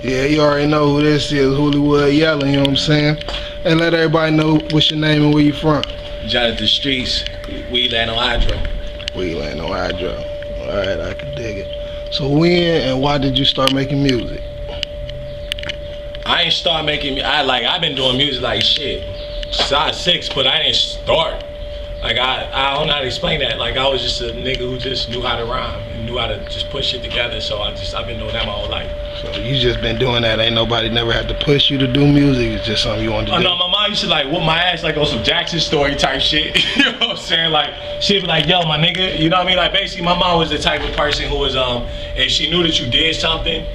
Yeah, you already know who this is, Hooliewoodyella, you know what I'm saying? And let everybody know what's your name and where you from. Jonathan Streets, we land on Hydro. We land on Hydro. Alright, I can dig it. So when and why did you start making music? I ain't start making, I've been doing music like shit since I was 6, but I didn't start. Like I don't know how to explain that. Like I was just a nigga who just knew how to rhyme and knew how to just put shit together. So I've been doing that my whole life. So you just been doing that. Ain't nobody never had to push you to do music. It's just something you wanted to do. No, my mom used to like whoop my ass like on some Jackson Story type shit. You know what I'm saying? Like she'd be like, yo, my nigga, you know what I mean? Like basically my mom was the type of person who was if she knew that you did something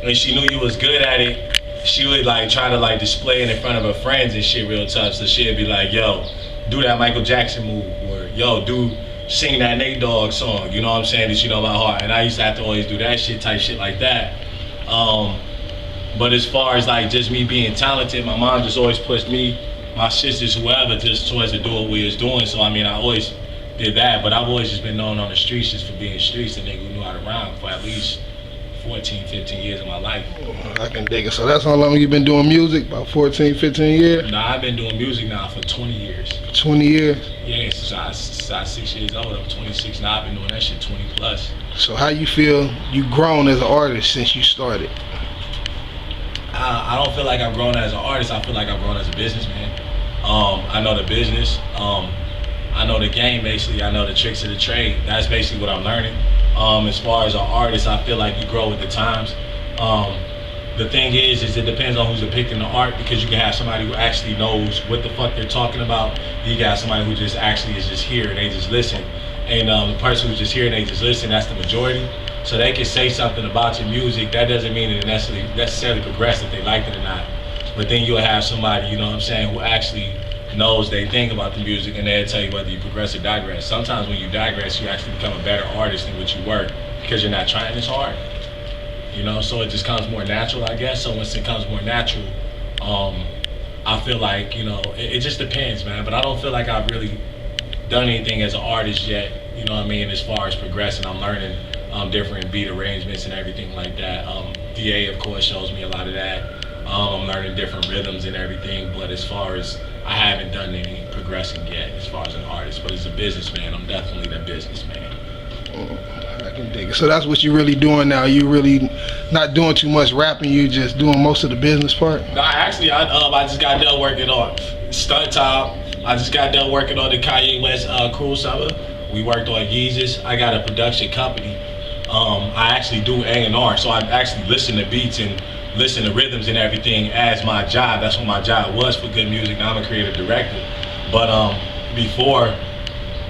and she knew you was good at it, she would like try to like display it in front of her friends and shit real tough. So she'd be like, yo, do that Michael Jackson move, or yo, sing that Nate Dogg song, you know what I'm saying, that you know by heart. And I used to have to always do that shit, type shit like that. But as far as like just me being talented, my mom just always pushed me, my sisters, whoever, just towards to do what we was doing. So I mean, I always did that, but I've always just been known on the streets just for being streets, a nigga who knew how to rhyme for at least 14, 15 years of my life. I can dig it. So that's how long you been doing music? About 14, 15 years? Nah, I've been doing music now for 20 years. 20 years? Yeah, since I was 6 years old. I'm 26 now. I've been doing that shit 20 plus. So how you feel you grown as an artist since you started? I don't feel like I've grown as an artist. I feel like I've grown as a businessman. I know the business. I know the game, basically. I know the tricks of the trade. That's basically what I'm learning. As far as an artist, I feel like you grow with the times. The thing is it depends on who's depicting the art, because you can have somebody who actually knows what the fuck they're talking about. You got somebody who just actually is just here and they just listen. And the person who's just here and they just listen, that's the majority. So they can say something about your music. That doesn't mean it necessarily progress if they liked it or not. But then you'll have somebody, you know what I'm saying, who actually knows they think about the music, and they'll tell you whether you progress or digress. Sometimes when you digress, you actually become a better artist than what you were, because you're not trying as hard. You know, so it just comes more natural, I guess. So once it comes more natural, I feel like, you know, it just depends, man. But I don't feel like I've really done anything as an artist yet, you know what I mean, as far as progressing. I'm learning different beat arrangements and everything like that. DA, of course, shows me a lot of that. I'm learning different rhythms and everything, but as far as, I haven't done any progressing yet as far as an artist. But as a businessman, I'm definitely the businessman. I can dig it. So that's what you're really doing now. You really not doing too much rapping. You just doing most of the business part. No, actually, I just got done working on Stunt Top. I just got done working on the Kanye West Cruel Summer. We worked on Yeezus. I got a production company. I actually do A&R, so I actually listen to beats and listen to rhythms and everything as my job. That's what my job was for good music. Now I'm a creative director. But before,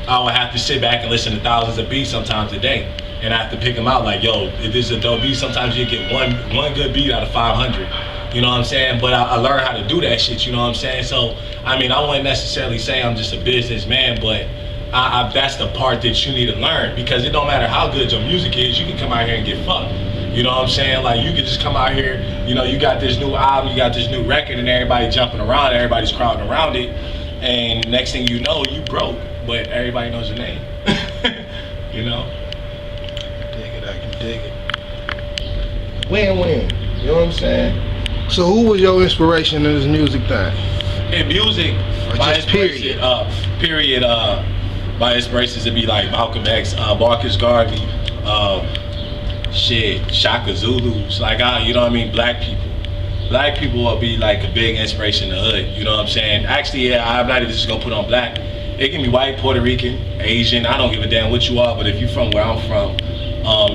I would have to sit back and listen to thousands of beats sometimes a day, and I have to pick them out like, yo, if this is a dope beat, sometimes you get one good beat out of 500. You know what I'm saying? But I learned how to do that shit, you know what I'm saying? So, I mean, I wouldn't necessarily say I'm just a businessman, but that's the part that you need to learn, because it don't matter how good your music is, you can come out here and get fucked. You know what I'm saying? Like, you could just come out here, you know, you got this new album, you got this new record, and everybody jumping around, everybody's crowding around it, and next thing you know, you broke, but everybody knows your name. You know? I can dig it. Win-win. You know what I'm saying? So who was your inspiration in this music thing? In music, my inspiration, my inspirations would be like Malcolm X, Marcus Garvey, Shaka Zulus, like, you know what I mean, black people. Black people will be like a big inspiration in the hood, you know what I'm saying? Actually, yeah, I'm not even just gonna put on black. It can be white, Puerto Rican, Asian, I don't give a damn what you are, but if you're from where I'm from,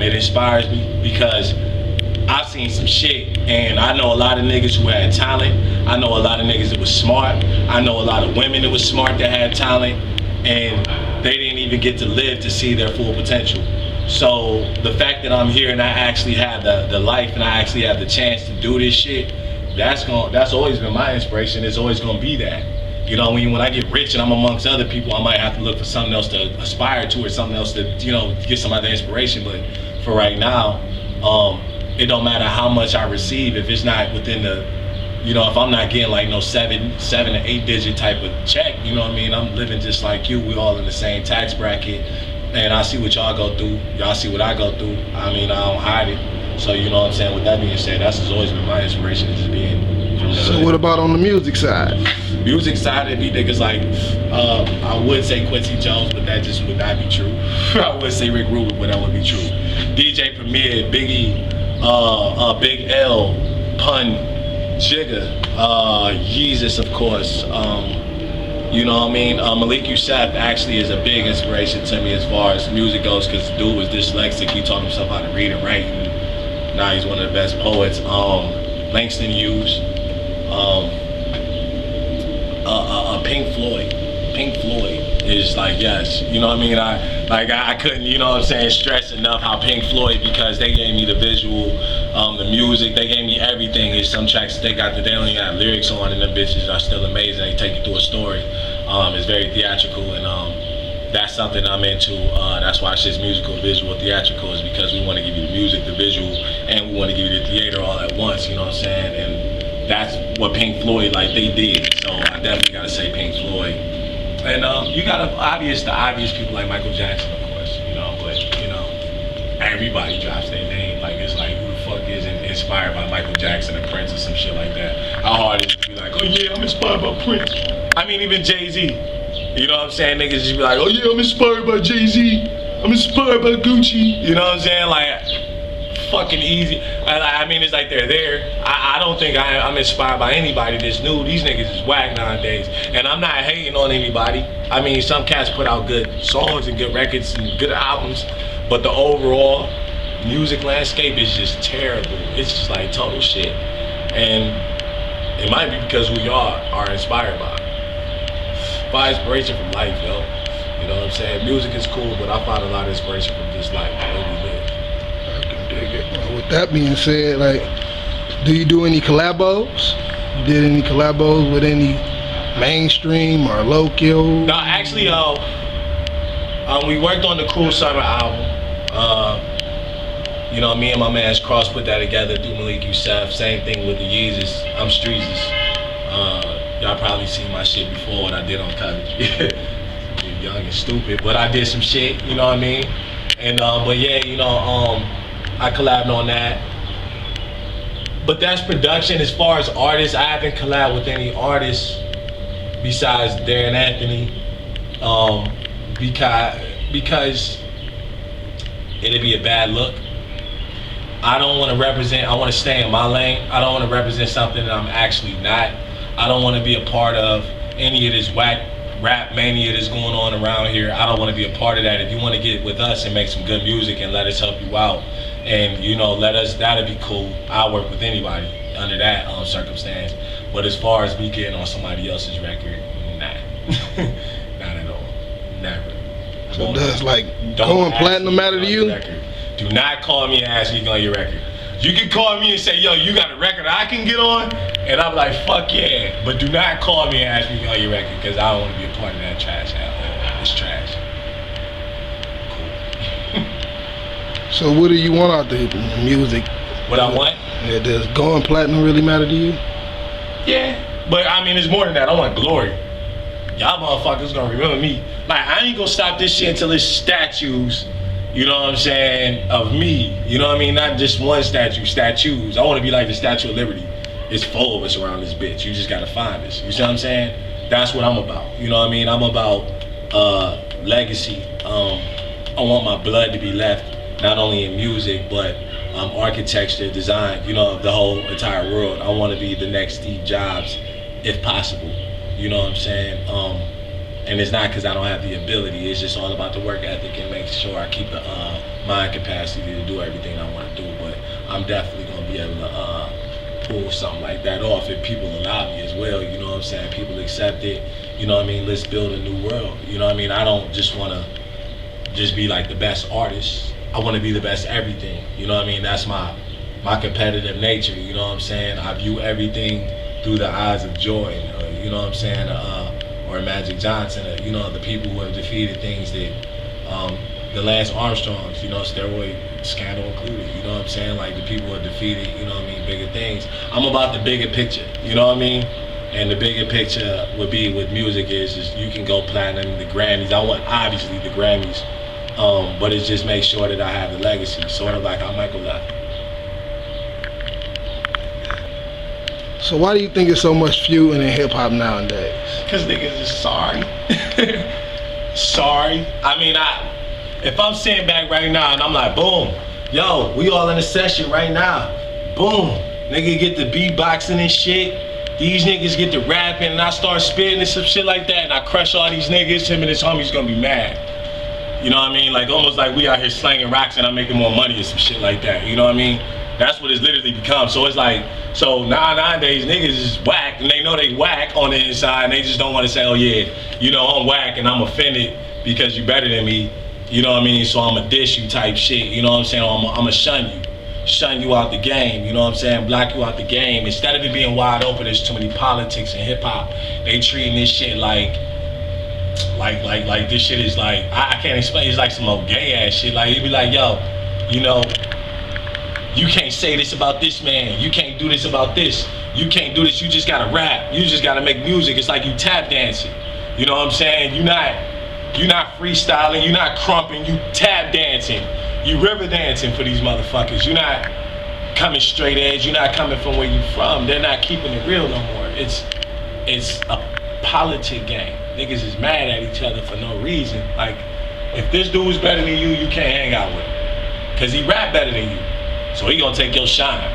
it inspires me, because I've seen some shit, and I know a lot of niggas who had talent. I know a lot of niggas that was smart. I know a lot of women that was smart that had talent, and they didn't even get to live to see their full potential. So the fact that I'm here and I actually have the life and I actually have the chance to do this shit, that's always been my inspiration. It's always gonna be that. You know, when I get rich and I'm amongst other people, I might have to look for something else to aspire to, or something else to, you know, get some other inspiration. But for right now, it don't matter how much I receive if it's not within the, you know, if I'm not getting like no 7 to 8 digit type of check, you know what I mean? I'm living just like you. We all in the same tax bracket, and I see what y'all go through. Y'all see what I go through. I mean, I don't hide it. So you know what I'm saying. With that being said, that's always been my inspiration, is just being from the So hood. what about on the music side? Music side, it'd be niggas like, I would say Quincy Jones, but that just would not be true. I would say Rick Rubin, but that would be true. DJ Premier, Biggie, Big L, Pun, Jigga, Yeezus, of course. You know what I mean? Malik Yusef actually is a big inspiration to me as far as music goes, because the dude was dyslexic. He taught himself how to read and write, and now he's one of the best poets. Langston Hughes, Pink Floyd is like, yes, you know what I mean? I couldn't, you know what I'm saying, stress enough how Pink Floyd, because they gave me the visual, the music, they gave me everything. There's some tracks they don't even have lyrics on, and them bitches are still amazing. They take you through a story. It's very theatrical, and that's something I'm into. That's why it's just musical, visual, theatrical, is because we want to give you the music, the visual, and we want to give you the theater all at once, you know what I'm saying? And that's what Pink Floyd, like, they did. So I definitely gotta say Pink Floyd. And you got the obvious people like Michael Jackson, of course, you know, but you know, everybody drops their name. Like, it's like, who the fuck isn't inspired by Michael Jackson or Prince or some shit like that? How hard is it to be like, oh yeah, I'm inspired by Prince? I mean, even Jay-Z. You know what I'm saying? Niggas just be like, oh yeah, I'm inspired by Jay-Z. I'm inspired by Gucci. You know what I'm saying? Like, fucking easy. I mean, it's like they're there. I don't think I'm inspired by anybody that's new. These niggas is whack nowadays. And I'm not hating on anybody. I mean, some cats put out good songs and good records and good albums, but the overall music landscape is just terrible. It's just like total shit. And it might be because who y'all are inspired by. By inspiration from life, yo. You know what I'm saying? Music is cool, but I find a lot of inspiration from just life, the way we live. I can dig it. Well, with that being said, like, do you do any collabos? You did any collabos with any mainstream or local? No, actually, we worked on the Cruel Summer album. You know, me and my man's Cross put that together through Malik Yusef. Same thing with the Yeezus. I'm Streezus. Y'all probably seen my shit before, what I did on college. Young and stupid, but I did some shit, you know what I mean? And but yeah, you know, I collabed on that. But that's production. As far as artists, I haven't collabed with any artists besides Darren Anthony, because it'd be a bad look. I don't want to represent, I want to stay in my lane. I don't want to represent something that I'm actually not. I don't want to be a part of any of this whack rap mania that's going on around here. I don't want to be a part of that. If you want to get with us and make some good music and let us help you out, and you know, that'd be cool. I'll work with anybody under that circumstance. But as far as me getting on somebody else's record, nah. Not at all. Never. So does like going platinum matter to you? Do not call me and ask me on your record. You can call me and say, yo, you got a record I can get on? And I'm like, fuck yeah. But do not call me and ask me on your record, because I don't want to be a part of that trash out there. It's trash. Cool. So what do you want out the music? What I want? Yeah, does going platinum really matter to you? Yeah. But I mean, it's more than that. I want glory. Y'all motherfuckers gonna remember me. Like, I ain't gonna stop this shit until it's statues, you know what I'm saying, of me. You know what I mean? Not just one statue, statues. I want to be like the Statue of Liberty. It's full of us around this bitch. You just gotta find us. You see what I'm saying? That's what I'm about. You know what I mean? I'm about legacy. I want my blood to be left, not only in music, but architecture, design, you know, of the whole entire world. I want to be the next Steve Jobs, if possible. You know what I'm saying? And it's not because I don't have the ability. It's just all about the work ethic and making sure I keep the mind capacity to do everything I want to do. But I'm definitely going to be able to pull something like that off if people allow me as well. You know what I'm saying? People accept it. You know what I mean? Let's build a new world. You know what I mean? I don't just want to just be like the best artist. I want to be the best everything. You know what I mean? That's my competitive nature. You know what I'm saying? I view everything through the eyes of joy. You know what I'm saying? Or Magic Johnson, you know, the people who have defeated things that the Lance Armstrongs, you know, steroid scandal included, you know what I'm saying? Like the people are defeated, you know what I mean, bigger things. I'm about the bigger picture, you know what I mean? And the bigger picture would be with music is you can go platinum, the Grammys. I want obviously the Grammys, but it just makes sure that I have the legacy, sort of like how Michael left. So why do you think it's so much feuding in hip hop nowadays? Cause niggas is sorry. Sorry. I mean, if I'm sitting back right now and I'm like, boom, yo, we all in a session right now. Boom, nigga get the beatboxing and shit. These niggas get to rapping and I start spitting and some shit like that and I crush all these niggas, him and his homies gonna be mad. You know what I mean? Like almost like we out here slanging rocks and I'm making more money or some shit like that. You know what I mean? That's what it's literally become. So it's like, so nowadays niggas is whack and they know they whack on the inside and they just don't want to say, oh yeah, you know, I'm whack and I'm offended because you better than me. You know what I mean? So I'm a dish you type shit. You know what I'm saying? I'm a shun you out the game. You know what I'm saying? Block you out the game. Instead of it being wide open, there's too many politics in hip hop. They treating this shit like this shit is like, I can't explain. It's like some old gay ass shit. Like you'd be like, yo, you know, you can't say this about this man. You can't do this about this. You can't do this. You just gotta rap. You just gotta make music. It's like you tap dancing. You know what I'm saying? You're not freestyling. You're not crumping. You tap dancing. You river dancing for these motherfuckers. You're not coming straight edge. You're not coming from where you from. They're not keeping it real no more. It's a politic game. Niggas is mad at each other for no reason. Like, if this dude's better than you, you can't hang out with him. Cause he rap better than you. So he gonna take your shine.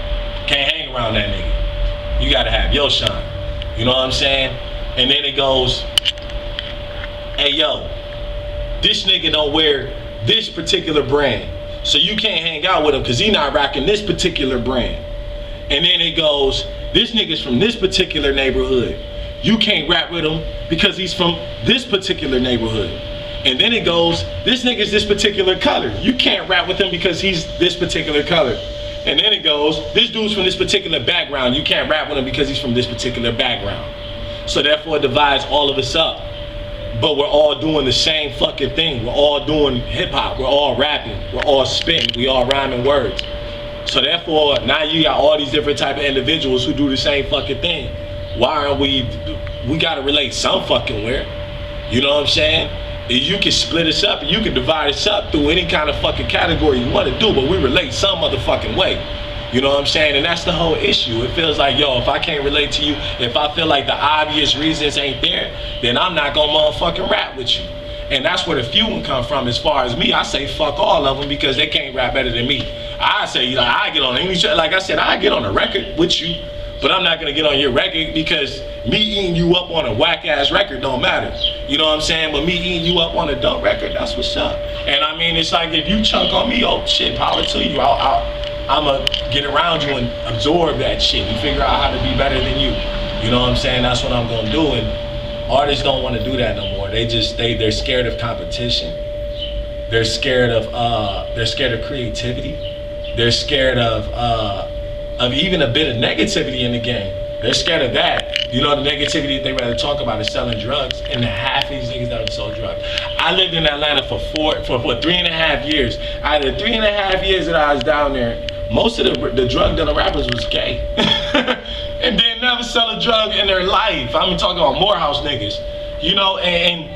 Can't hang around that nigga. You gotta have your shine. You know what I'm saying? And then it goes, hey yo, this nigga don't wear this particular brand. So you can't hang out with him because he not rocking this particular brand. And then it goes, this nigga's from this particular neighborhood. You can't rap with him because he's from this particular neighborhood. And then it goes, this nigga's this particular color. You can't rap with him because he's this particular color. And then it goes, this dude's from this particular background. You can't rap with him because he's from this particular background. So therefore it divides all of us up. But we're all doing the same fucking thing. We're all doing hip hop. We're all rapping. We're all spitting. We all rhyming words. So therefore, now you got all these different type of individuals who do the same fucking thing. Why aren't we gotta relate some fucking where? You know what I'm saying? You can split us up and you can divide us up through any kind of fucking category you want to do, but we relate some motherfucking way. You know what I'm saying? And that's the whole issue. It feels like, yo, if I can't relate to you, if I feel like the obvious reasons ain't there, then I'm not gonna motherfucking rap with you. And that's where the feuding come from. As far as me, I say fuck all of them because they can't rap better than me. I say, like, I get on any, like I said, I get on a record with you, but I'm not gonna get on your record because me eating you up on a whack ass record don't matter. You know what I'm saying? But me eating you up on a dope record, that's what's up. And I mean, it's like if you chunk on me, oh shit, power to you. I'ma get around you and absorb that shit and figure out how to be better than you. You know what I'm saying? That's what I'm gonna do. And artists don't want to do that no more. They're scared of competition. They're scared of creativity. They're scared of even a bit of negativity in the game. They're scared of that. You know, the negativity that they rather talk about is selling drugs, and half these niggas that have sold drugs. I lived in Atlanta for 3.5 years. Out of the 3.5 years that I was down there, most of the drug dealer rappers was gay. And they never sell a drug in their life. I'm talking about Morehouse niggas. You know, and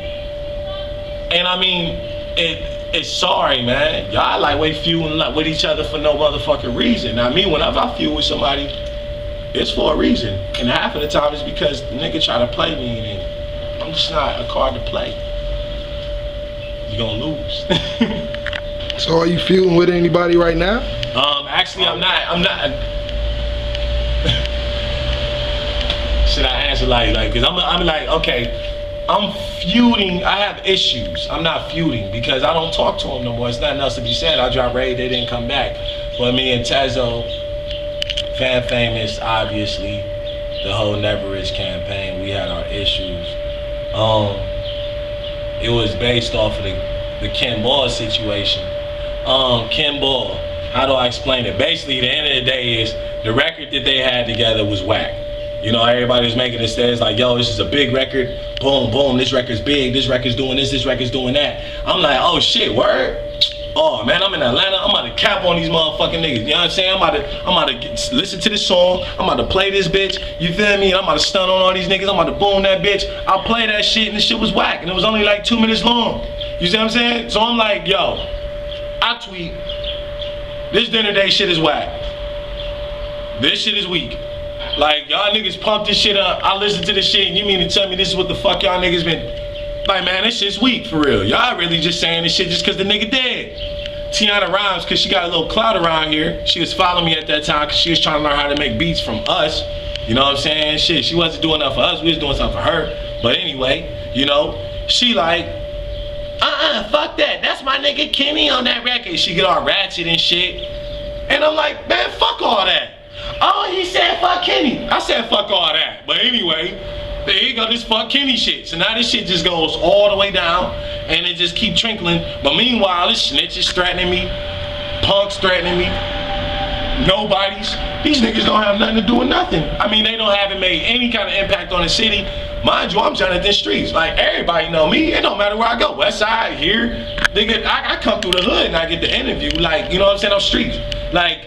I mean, it's sorry, man. Y'all like way feuding with each other for no motherfucking reason. Now me, whenever I feud with somebody, it's for a reason. And half of the time it's because the nigga try to play me and I'm just not a card to play. You're gonna lose. So are you feuding with anybody right now? Actually I'm not. Should I answer like, cause I'm like, okay, I'm feuding, I have issues. I'm not feuding because I don't talk to them no more. It's nothing else to be said. I dropped Raid, they didn't come back. But me and Tezo, fan famous, obviously, the whole Never Is campaign, we had our issues. It was based off of the Ken Ball situation. Ken Ball, how do I explain it? Basically, the end of the day is the record that they had together was whack. You know, everybody was making it stares like, yo, this is a big record. Boom, boom, this record's big. This record's doing this record's doing that. I'm like, oh shit, word? oh man, I'm in Atlanta, I'm about to cap on these motherfucking niggas. You know what I'm saying? I'm about to listen to this song, I'm about to play this bitch, you feel me? And I'm about to stun on all these niggas, I'm about to boom that bitch. I'll play that shit and the shit was whack and it was only like 2 minutes long. You see what I'm saying? So I'm like, yo, I tweet, this dinner day shit is whack. This shit is weak. Like, y'all niggas pump this shit up, I listen to this shit and you mean to tell me this is what the fuck y'all niggas been. Like, man, this shit's weak, for real. Y'all really just saying this shit just cause the nigga dead. Tiana Rhymes, cause she got a little clout around here. She was following me at that time cause she was trying to learn how to make beats from us. You know what I'm saying? Shit, she wasn't doing nothing for us, we was doing something for her. But anyway, you know, she like, fuck that. That's my nigga Kenny on that record. She get all ratchet and shit. And I'm like, man, fuck all that. Oh, he said fuck Kenny. I said fuck all that. But anyway, there you go, this fuck Kenny shit. So now this shit just goes all the way down and it just keep trickling. But meanwhile, this snitches threatening me, punks threatening me, nobodies. These niggas don't have nothing to do with nothing. I mean, they haven't made any kind of impact on the city. Mind you, I'm Jonathan Streets. Like, everybody know me. It don't matter where I go. West side, here. Nigga, I come through the hood and I get the interview. Like, you know what I'm saying? I'm streets. Like,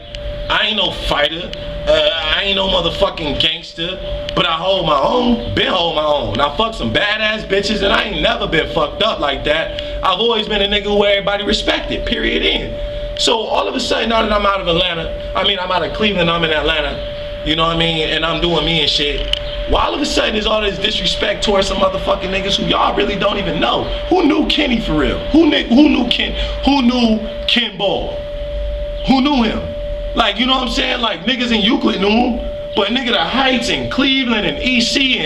I ain't no fighter. I ain't no motherfucking gangster, but I hold my own, been hold my own. I fuck some badass bitches and I ain't never been fucked up like that. I've always been a nigga who everybody respected, period end. So all of a sudden, now that I'm out of Atlanta, I mean, I'm out of Cleveland, I'm in Atlanta, you know what I mean? And I'm doing me and shit. Well, all of a sudden, there's all this disrespect towards some motherfucking niggas who y'all really don't even know. Who knew Kenny for real? Who knew Ken Ball? Who knew him? Like, you know what I'm saying? Like, niggas in Euclid knew him, but nigga the Heights and Cleveland and EC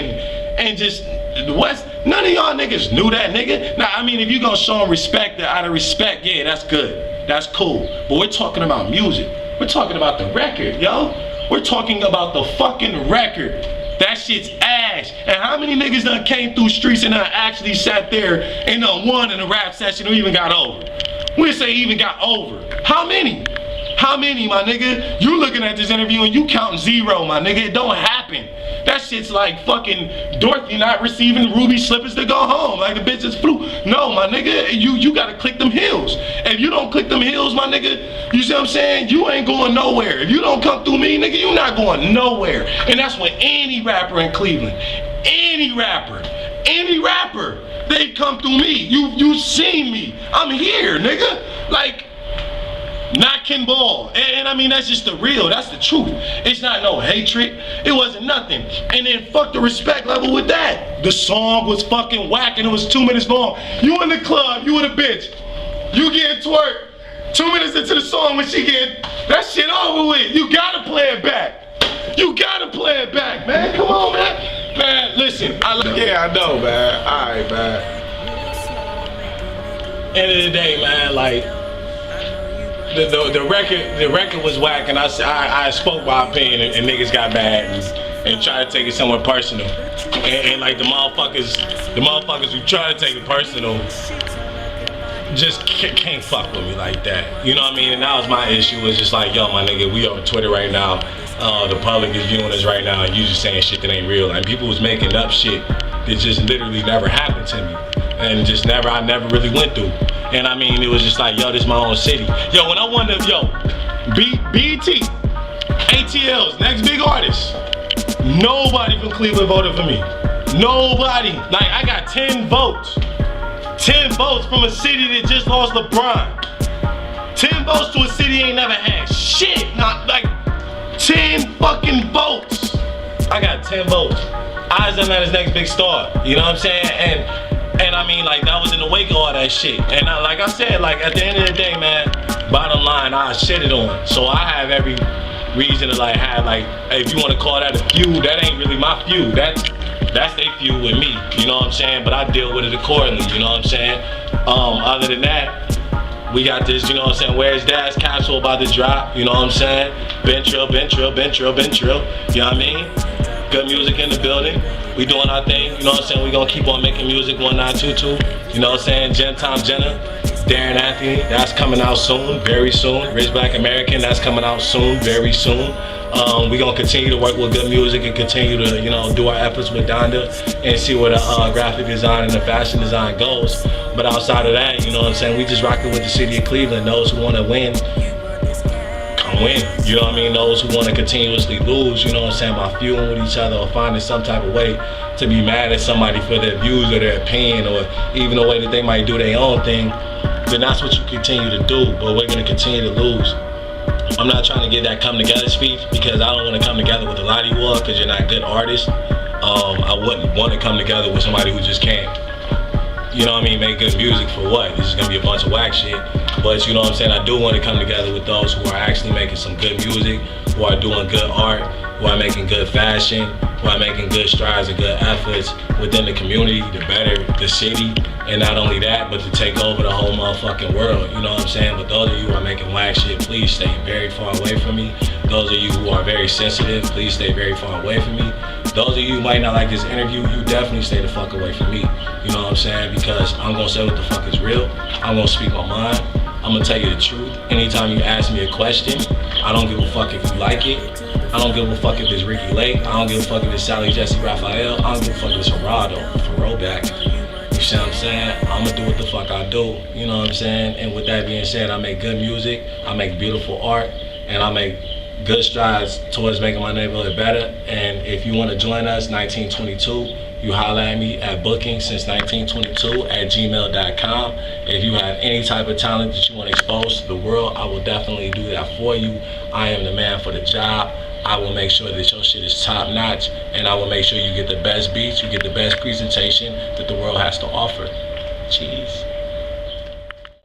and just the West, none of y'all niggas knew that nigga. Now, I mean, if you gonna show him respect, out of respect, yeah, that's good. That's cool. But we're talking about music. We're talking about the record, yo. We're talking about the fucking record. That shit's ass. And how many niggas done came through streets and done actually sat there and done won in a rap session or even got over? We say even got over. How many? How many, my nigga? You looking at this interview and you counting 0, my nigga. It don't happen. That shit's like fucking Dorothy not receiving ruby slippers to go home. Like the bitch is flew. No, my nigga, you gotta click them heels. If you don't click them heels, my nigga, you see what I'm saying? You ain't going nowhere. If you don't come through me, nigga, you not going nowhere. And that's what any rapper in Cleveland, any rapper, they come through me. You seen me. I'm here, nigga. Like, not Ken Ball. And I mean, that's just the real, that's the truth. It's not no hatred, it wasn't nothing. And then fuck the respect level with that. The song was fucking whack and it was 2 minutes long. You in the club, you in a bitch. You getting twerk. 2 minutes into the song when she get that shit over with. You gotta play it back. You gotta play it back, man. Come on, man. Man, listen. Yeah, I know, man. Alright, man. End of the day, man, like, The record was whack, and I spoke my opinion, and niggas got mad and tried to take it somewhere personal, and like the motherfuckers who try to take it personal just can't fuck with me like that. You know what I mean? And that was my issue. Was just like, yo, my nigga, we on Twitter right now. The public is viewing us right now, and you just saying shit that ain't real. Like, people was making up shit that just literally never happened to me, and just I never really went through. And I mean, it was just like, yo, this is my own city. Yo, when I won the, BET, ATL's next big artist, nobody from Cleveland voted for me. Nobody. Like, I got 10 votes. 10 votes from a city that just lost LeBron. 10 votes to a city ain't never had shit. Not like 10 fucking votes. I got 10 votes. Eyes on his next big star. You know what I'm saying? And I mean, like, that was in the wake of all that shit. And like I said, like, at the end of the day, man, bottom line, I shit it on. So I have every reason to, like, have, like, hey, if you want to call that a feud, that ain't really my feud. That's their feud with me, you know what I'm saying? But I deal with it accordingly, you know what I'm saying? Other than that, we got this, you know what I'm saying? Where's Dad's capsule about to drop, you know what I'm saying? Ben Trill, you know what I mean? Good music in the building. We doing our thing, you know what I'm saying? We gonna keep on making music, 1922. You know what I'm saying? Jenna, Darren Anthony, that's coming out soon, very soon. Rich Black American, that's coming out soon, very soon. We're gonna continue to work with good music and continue to, do our efforts with Donda and see where the graphic design and the fashion design goes. But outside of that, you know what I'm saying, we just rocking with the city of Cleveland. Those who wanna win, come win. You know what I mean? Those who wanna continuously lose, you know what I'm saying, by feuding with each other or finding some type of way to be mad at somebody for their views or their opinion or even the way that they might do their own thing, then that's what you continue to do. But we're gonna continue to lose. I'm not trying to get that come together speech because I don't want to come together with a lot of you all because you're not good artists. I wouldn't want to come together with somebody who just can't, make good music for what? This is going to be a bunch of whack shit. But you know what I'm saying? I do want to come together with those who are actually making some good music, who are doing good art, who are making good fashion, who are making good strides and good efforts within the community to better the city. And not only that, but to take over the whole motherfucking world, you know what I'm saying? But those of you who are making whack shit, please stay very far away from me. Those of you who are very sensitive, please stay very far away from me. Those of you who might not like this interview, you definitely stay the fuck away from me. You know what I'm saying? Because I'm gonna say what the fuck is real. I'm gonna speak my mind. I'm gonna tell you the truth. Anytime you ask me a question, I don't give a fuck if you like it. I don't give a fuck if it's Ricky Lake. I don't give a fuck if it's Sally Jesse Raphael. I don't give a fuck if it's Gerardo for rollback. You see what I'm saying? I'm gonna do what the fuck I do. You know what I'm saying? And with that being said, I make good music, I make beautiful art, and I make good strides towards making my neighborhood better. And if you want to join us, 1922, you holler at me at bookingsince1922@gmail.com. If you have any type of talent that you want to expose to the world, I will definitely do that for you. I am the man for the job. I will make sure that your shit is top notch, and I will make sure you get the best beats, you get the best presentation that the world has to offer. Cheese.